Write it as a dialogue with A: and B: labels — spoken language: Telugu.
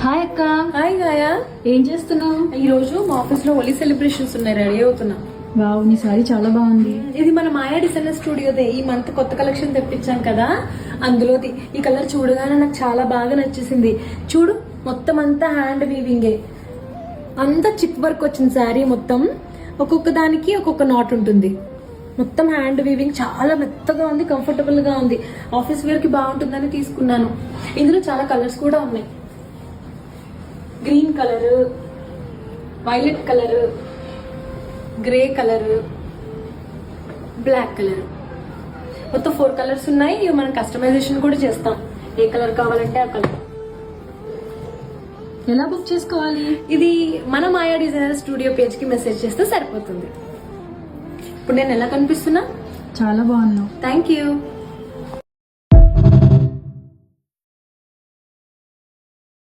A: హాయ్ అక్క.
B: హాయ్ గాయా,
A: ఏం చేస్తున్నావు?
B: ఈ రోజు మా ఆఫీస్ లో హోలీ సెలబ్రేషన్స్ ఉన్నాయి, రెడీ అవుతున్నా.
A: వావ్, నీ సారీ చాలా బాగుంది.
B: ఇది మన మాయా డిజైనర్ స్టూడియోదే. ఈ మంత్ కొత్త కలెక్షన్ తెప్పించాం కదా, అందులోది. ఈ కలర్ చూడగానే నాకు చాలా బాగా నచ్చేసింది. చూడు, మొత్తం అంతా హ్యాండ్ వీవింగే, అంతా చిప్ వర్క్ వచ్చింది శారీ మొత్తం. ఒక్కొక్క దానికి ఒక్కొక్క నాట్ ఉంటుంది. మొత్తం హ్యాండ్ వీవింగ్, చాలా మెత్తగా ఉంది, కంఫర్టబుల్ గా ఉంది. ఆఫీస్ వేర్ కి బాగుంటుందని తీసుకున్నాను. ఇందులో చాలా కలర్స్ కూడా ఉన్నాయి. Green colour, violet colour, grey colour, black colour, మొత్తం 4 కలర్స్ ఉన్నాయి. ఇవి మనం కస్టమైజేషన్ కూడా చేస్తాం. ఏ కలర్ కావాలంటే ఆ కలర్.
A: ఎలా బుక్ చేసుకోవాలి?
B: ఇది మన మాయా డిజైనర్ స్టూడియో పేజ్ కి మెసేజ్ చేస్తే సరిపోతుంది. ఇప్పుడు నేను ఎలా కనిపిస్తున్నా?
A: చాలా బాగున్నావు.
B: Thank you.